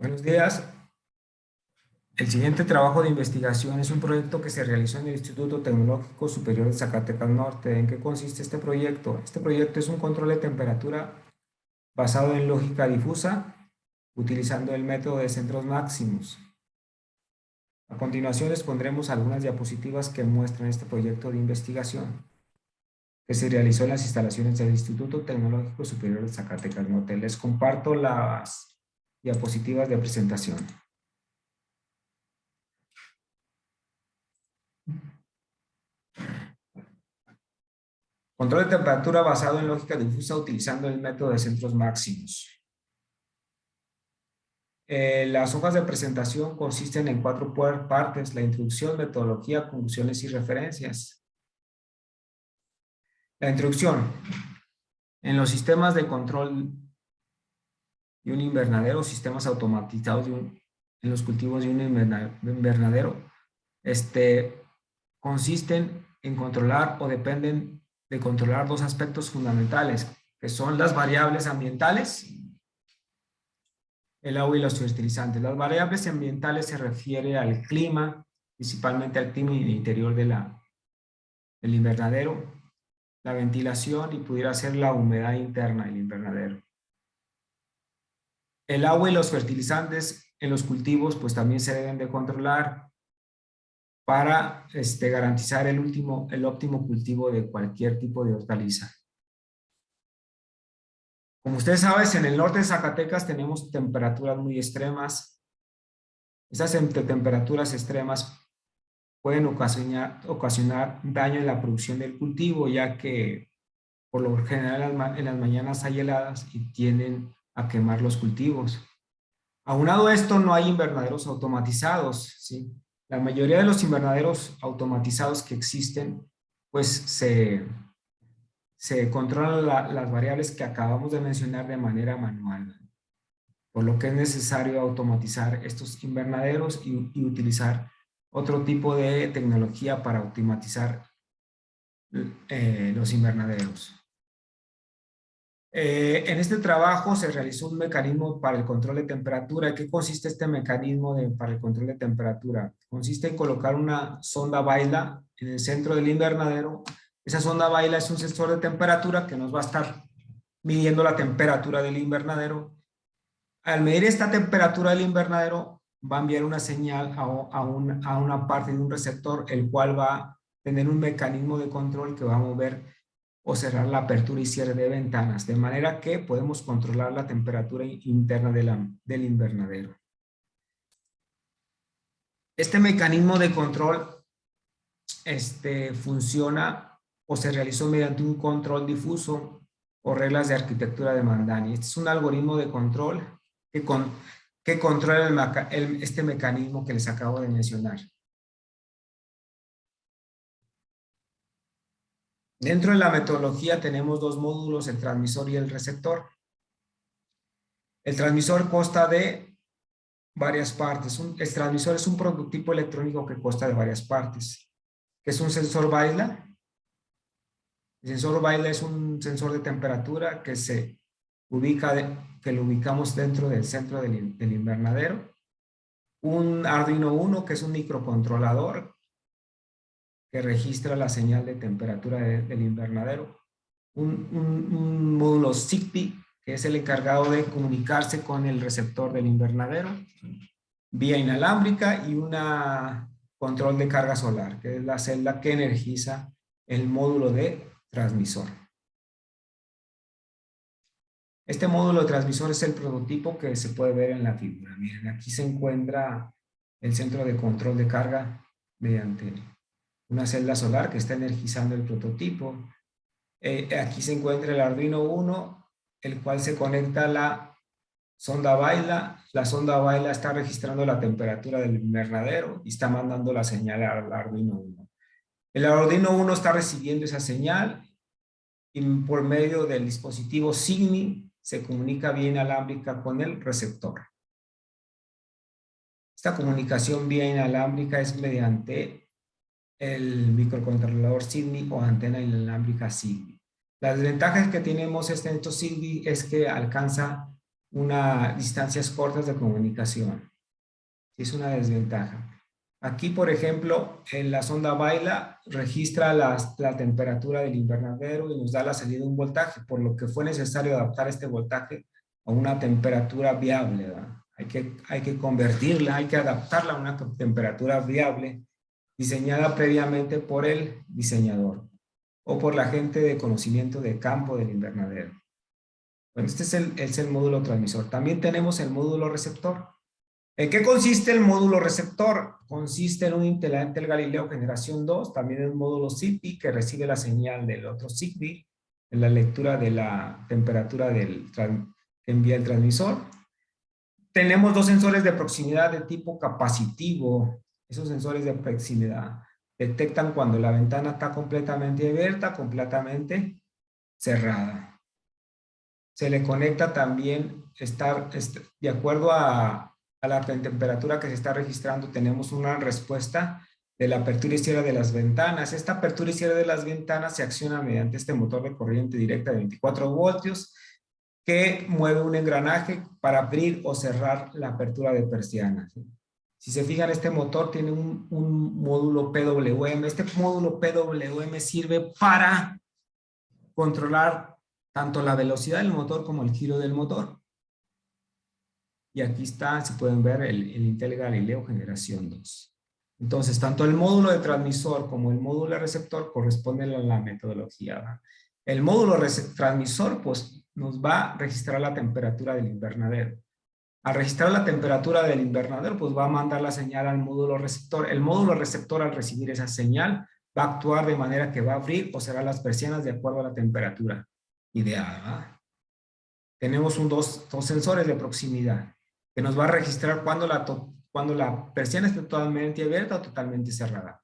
Buenos días. El siguiente trabajo de investigación es un proyecto que se realizó en el Instituto Tecnológico Superior de Zacatecas Norte. ¿En qué consiste este proyecto? Este proyecto es un control de temperatura basado en lógica difusa, utilizando el método de centros máximos. A continuación les pondremos algunas diapositivas que muestran este proyecto de investigación que se realizó en las instalaciones del Instituto Tecnológico Superior de Zacatecas Norte. Les comparto las diapositivas de presentación. Control de temperatura basado en lógica difusa utilizando el método de centros máximos. Las hojas de presentación consisten en 4 partes: la introducción, metodología, conclusiones y referencias. La introducción. En los sistemas de control de un invernadero, sistemas automatizados en los cultivos de un invernadero, consisten en controlar o dependen de controlar 2 aspectos fundamentales, que son las variables ambientales, el agua y los fertilizantes. Las variables ambientales se refiere al clima, principalmente al clima interior del invernadero, la ventilación y pudiera ser la humedad interna del invernadero. El agua y los fertilizantes en los cultivos pues también se deben de controlar para garantizar el óptimo cultivo de cualquier tipo de hortaliza. Como ustedes saben, en el norte de Zacatecas tenemos temperaturas muy extremas. Esas temperaturas extremas pueden ocasionar daño en la producción del cultivo, ya que por lo general en las mañanas hay heladas y tienden a quemar los cultivos. Aunado a esto, no hay invernaderos automatizados, ¿sí? La mayoría de los invernaderos automatizados que existen, pues se controlan las variables que acabamos de mencionar de manera manual, por lo que es necesario automatizar estos invernaderos y utilizar otro tipo de tecnología para automatizar los invernaderos. En este trabajo se realizó un mecanismo para el control de temperatura. ¿Qué consiste este mecanismo para el control de temperatura? Consiste en colocar una sonda Baila en el centro del invernadero. Esa sonda Baila es un sensor de temperatura que nos va a estar midiendo la temperatura del invernadero. Al medir esta temperatura del invernadero, va a enviar una señal a una parte de un receptor, el cual va a tener un mecanismo de control que va a mover o cerrar la apertura y cierre de ventanas, de manera que podemos controlar la temperatura interna del invernadero. Este mecanismo de control funciona o se realizó mediante un control difuso o reglas de arquitectura de Mandani. Este es un algoritmo de control que controla este mecanismo que les acabo de mencionar. Dentro de la metodología tenemos 2 módulos, el transmisor y el receptor. El transmisor consta de varias partes. El transmisor es un prototipo electrónico que consta de varias partes, que es un sensor Baila. El sensor Baila es un sensor de temperatura que lo ubicamos dentro del centro del invernadero. Un Arduino Uno, que es un microcontrolador que registra la señal de temperatura del invernadero. Un módulo Zigbee, que es el encargado de comunicarse con el receptor del invernadero, vía inalámbrica, y una control de carga solar, que es la celda que energiza el módulo de transmisor. Este módulo de transmisor es el prototipo que se puede ver en la figura. Miren, aquí se encuentra el centro de control de carga mediante una celda solar que está energizando el prototipo. Aquí se encuentra el Arduino Uno, el cual se conecta a la sonda Baila. La sonda Baila está registrando la temperatura del invernadero y está mandando la señal al Arduino Uno. El Arduino Uno está recibiendo esa señal y por medio del dispositivo Zigbee se comunica vía inalámbrica con el receptor. Esta comunicación vía inalámbrica es mediante el microcontrolador Zigbee o antena inalámbrica Zigbee. Las ventajas que tenemos estos Zigbee es que alcanza distancias cortas de comunicación. Es una desventaja. Aquí, por ejemplo, en la sonda Baila registra la temperatura del invernadero y nos da la salida de un voltaje, por lo que fue necesario adaptar este voltaje a una temperatura viable, ¿verdad? Hay que convertirla, hay que adaptarla a una temperatura viable diseñada previamente por el diseñador o por la gente de conocimiento de campo del invernadero. Bueno, este es el módulo transmisor. También tenemos el módulo receptor. ¿En qué consiste el módulo receptor? Consiste en un Intel Galileo generación 2, también en un módulo Zigbee que recibe la señal del otro Zigbee en la lectura de la temperatura que envía el transmisor. Tenemos dos sensores de proximidad de tipo capacitivo. Esos sensores de proximidad detectan cuando la ventana está completamente abierta, completamente cerrada. Se le conecta también, de acuerdo a la temperatura que se está registrando, tenemos una respuesta de la apertura y cierre de las ventanas. Esta apertura y cierre de las ventanas se acciona mediante este motor de corriente directa de 24 voltios que mueve un engranaje para abrir o cerrar la apertura de persianas. Si se fijan, este motor tiene un módulo PWM. Este módulo PWM sirve para controlar tanto la velocidad del motor como el giro del motor. Y aquí está, si pueden ver, el Intel Galileo generación 2. Entonces, tanto el módulo de transmisor como el módulo de receptor corresponden a la metodología. El módulo transmisor, pues, nos va a registrar la temperatura del invernadero. Al registrar la temperatura del invernadero, pues va a mandar la señal al módulo receptor. El módulo receptor, al recibir esa señal, va a actuar de manera que va a abrir o cerrar las persianas de acuerdo a la temperatura ideal, ¿verdad? Tenemos dos sensores de proximidad que nos va a registrar cuando la persiana esté totalmente abierta o totalmente cerrada.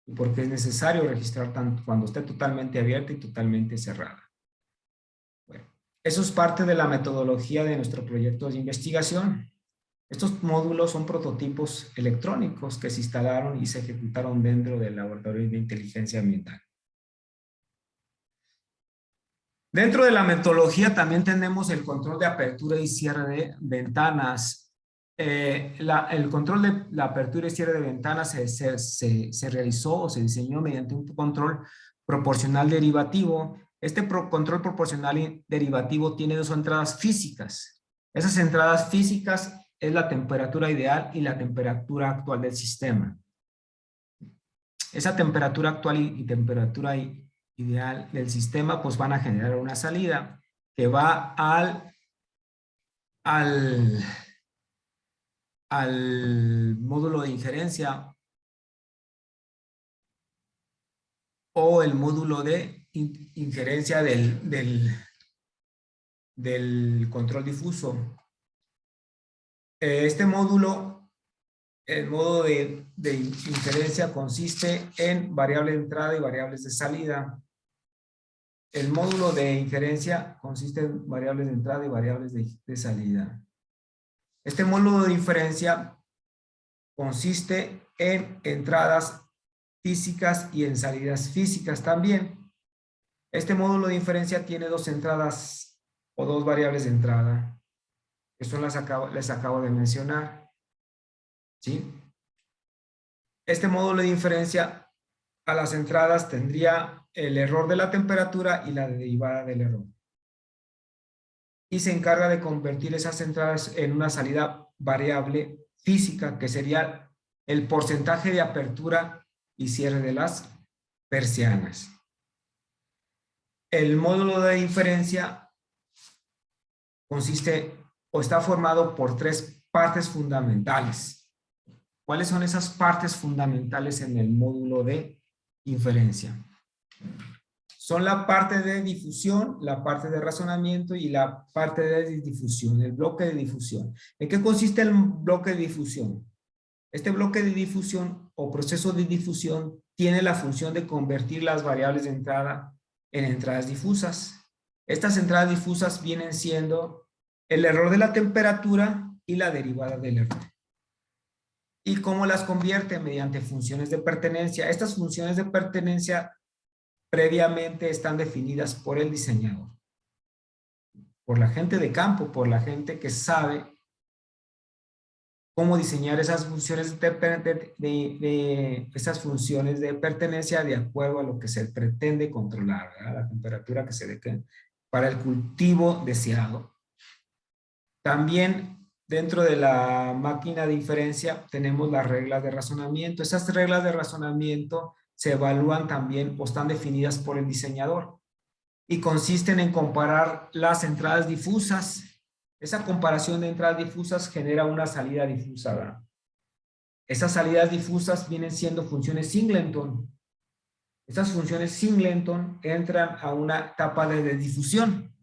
Y porque es necesario registrar tanto cuando esté totalmente abierta y totalmente cerrada. Bueno, eso es parte de la metodología de nuestro proyecto de investigación. Estos módulos son prototipos electrónicos que se instalaron y se ejecutaron dentro del laboratorio de inteligencia ambiental. Dentro de la metodología también tenemos el control de apertura y cierre de ventanas. El control de la apertura y cierre de ventanas se realizó o se diseñó mediante un control proporcional derivativo. Este control proporcional derivativo tiene dos entradas físicas. Esas entradas físicas es la temperatura ideal y la temperatura actual del sistema. Esa temperatura actual y temperatura ideal del sistema pues van a generar una salida que va al módulo de injerencia o el módulo de injerencia del control difuso. Este módulo, el modo de injerencia consiste en variables de entrada y variables de salida. El módulo de injerencia consiste en variables de entrada y variables de salida. Este módulo de inferencia consiste en entradas físicas y en salidas físicas también. Este módulo de inferencia tiene dos entradas o dos variables de entrada, que son les acabo de mencionar. ¿Sí? Este módulo de inferencia a las entradas tendría el error de la temperatura y la derivada del error. Y se encarga de convertir esas entradas en una salida variable física, que sería el porcentaje de apertura y cierre de las persianas. El módulo de inferencia consiste o está formado por tres partes fundamentales. ¿Cuáles son esas partes fundamentales en el módulo de inferencia? Son la parte de difusión, la parte de razonamiento y la parte de difusión, el bloque de difusión. ¿En qué consiste el bloque de difusión? Este bloque de difusión o proceso de difusión tiene la función de convertir las variables de entrada en entradas difusas. Estas entradas difusas vienen siendo el error de la temperatura y la derivada del error. ¿Y cómo las convierte? Mediante funciones de pertenencia. Estas funciones de pertenencia previamente están definidas por el diseñador. por la gente de campo, por la gente que sabe cómo diseñar esas funciones esas funciones de pertenencia de acuerdo a lo que se pretende controlar, ¿verdad? La temperatura que se dé para el cultivo deseado. También dentro de la máquina de inferencia tenemos las reglas de razonamiento. Esas reglas de razonamiento se evalúan también o están definidas por el diseñador y consisten en comparar las entradas difusas. Esa comparación de entradas difusas genera una salida difusa, ¿verdad? Esas salidas difusas vienen siendo funciones Singleton. Esas funciones Singleton entran a una etapa de difusión.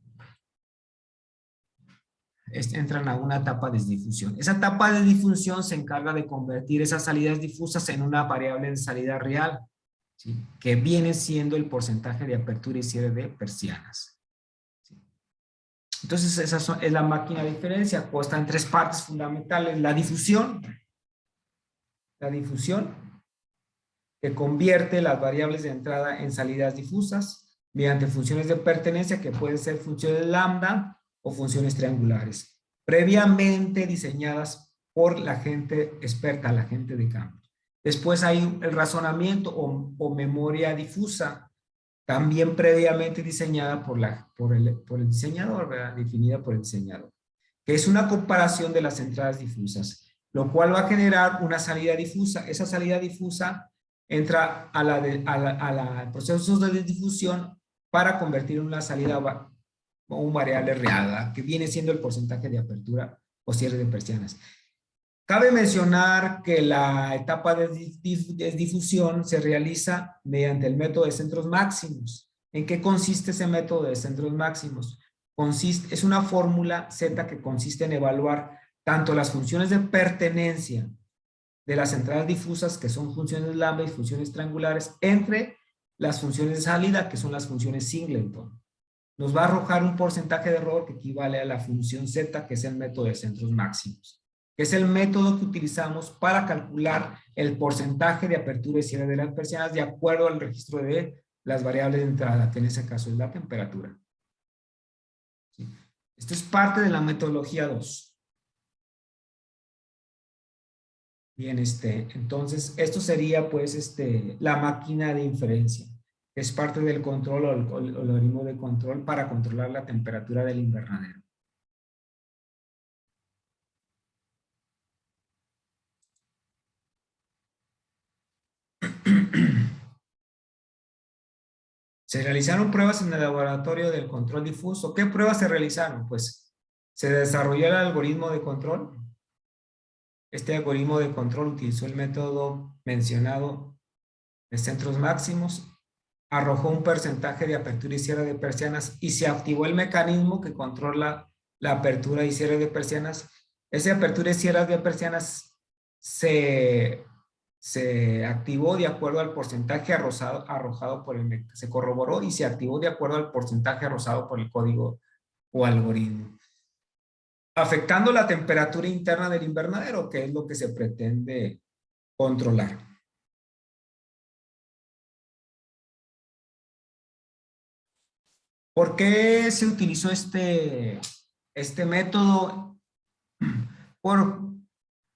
Entran a una etapa de difusión. Esa etapa de difusión se encarga de convertir esas salidas difusas en una variable de salida real, ¿sí? Que viene siendo el porcentaje de apertura y cierre de persianas. ¿Sí? Entonces, es la máquina de diferencia, consta en tres partes fundamentales. La difusión, que convierte las variables de entrada en salidas difusas mediante funciones de pertenencia que pueden ser funciones lambda o funciones triangulares, previamente diseñadas por la gente experta, la gente de campo. Después hay el razonamiento o memoria difusa, también previamente diseñada por el diseñador, ¿verdad? Definida por el diseñador, que es una comparación de las entradas difusas, lo cual va a generar una salida difusa. Esa salida difusa entra al proceso de difusión para convertir en una salida o un variable real, ¿verdad? Que viene siendo el porcentaje de apertura o cierre de persianas. Cabe mencionar que la etapa de difusión se realiza mediante el método de centros máximos. ¿En qué consiste ese método de centros máximos? Es una fórmula Z que consiste en evaluar tanto las funciones de pertenencia de las entradas difusas, que son funciones lambda y funciones triangulares, entre las funciones de salida, que son las funciones Singleton. Nos va a arrojar un porcentaje de error que equivale a la función Z, que es el método de centros máximos, que es el método que utilizamos para calcular el porcentaje de apertura y cierre de las persianas de acuerdo al registro de las variables de entrada, que en ese caso es la temperatura. ¿Sí? Esto es parte de la metodología 2. Bien, entonces, esto sería, pues, la máquina de inferencia. Es parte del control o el algoritmo de control para controlar la temperatura del invernadero. Se realizaron pruebas en el laboratorio del control difuso. ¿Qué pruebas se realizaron? Pues, se desarrolló el algoritmo de control. Este algoritmo de control utilizó el método mencionado de centros máximos, arrojó un porcentaje de apertura y cierre de persianas y se activó el mecanismo que controla la apertura y cierre de persianas. Esa apertura y cierre de persianas se activó de acuerdo al porcentaje arrojado por se corroboró y se activó de acuerdo al porcentaje arrojado por el código o algoritmo, afectando la temperatura interna del invernadero, que es lo que se pretende controlar. ¿Por qué se utilizó este método?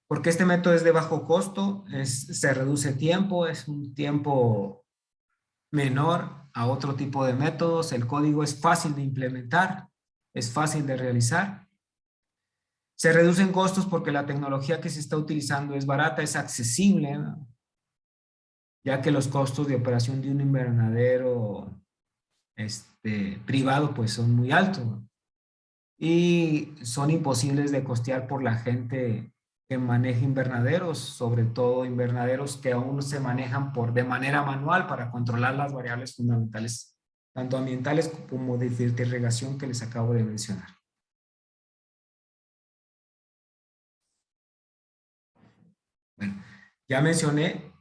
Porque este método es de bajo costo, se reduce tiempo, es un tiempo menor a otro tipo de métodos, el código es fácil de implementar, es fácil de realizar. Se reducen costos porque la tecnología que se está utilizando es barata, es accesible, ¿no? Ya que los costos de operación de un invernadero privado pues son muy altos, ¿no? Y son imposibles de costear por la gente que maneja invernaderos, sobre todo invernaderos que aún se manejan de manera manual para controlar las variables fundamentales, tanto ambientales como de irrigación que les acabo de mencionar. Bueno, ya mencioné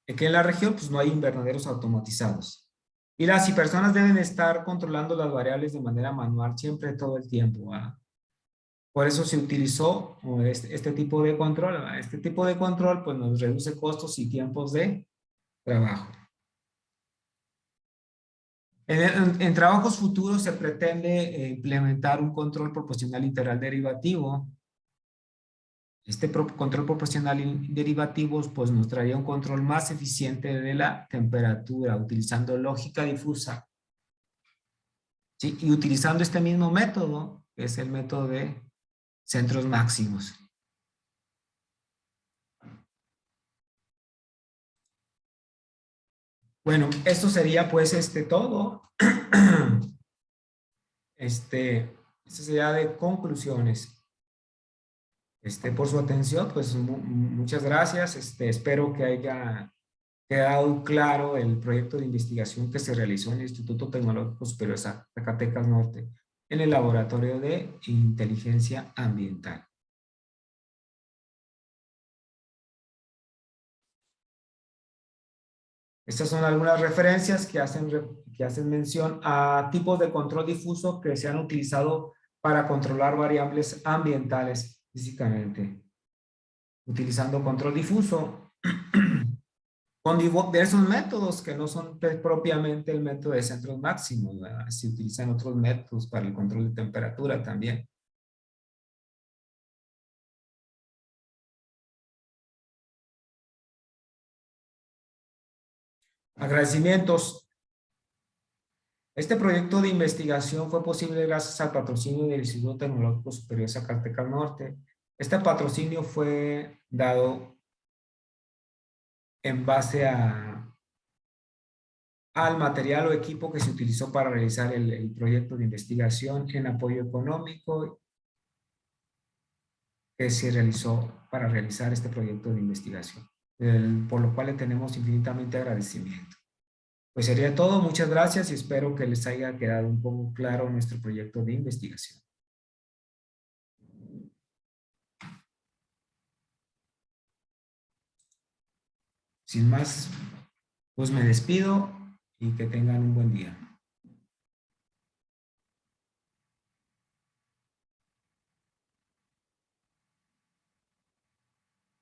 que en la región pues no hay invernaderos automatizados. Y las personas deben estar controlando las variables de manera manual siempre, todo el tiempo, ¿verdad? Por eso se utilizó este tipo de control, ¿verdad? Este tipo de control pues nos reduce costos y tiempos de trabajo. En trabajos futuros se pretende implementar un control proporcional integral derivativo. Este control proporcional derivativo pues, nos traería un control más eficiente de la temperatura utilizando lógica difusa. ¿Sí? Y utilizando este mismo método, que es el método de centros máximos. Bueno, esto sería pues todo. Esto sería de conclusiones. Por su atención, pues muchas gracias. Espero que haya quedado claro el proyecto de investigación que se realizó en el Instituto Tecnológico Superior Zacatecas Norte en el Laboratorio de Inteligencia Ambiental. Estas son algunas referencias que hacen mención a tipos de control difuso que se han utilizado para controlar variables ambientales físicamente. Utilizando control difuso con diversos métodos que no son propiamente el método de centros máximos, ¿verdad? Se utilizan otros métodos para el control de temperatura también. Agradecimientos. Este proyecto de investigación fue posible gracias al patrocinio del Instituto Tecnológico Superior Zacatecas Norte. Este patrocinio fue dado en base al material o equipo que se utilizó para realizar el proyecto de investigación en apoyo económico que se realizó para realizar este proyecto de investigación, por lo cual le tenemos infinitamente agradecimiento. Pues sería todo, muchas gracias y espero que les haya quedado un poco claro nuestro proyecto de investigación. Sin más, pues me despido y que tengan un buen día.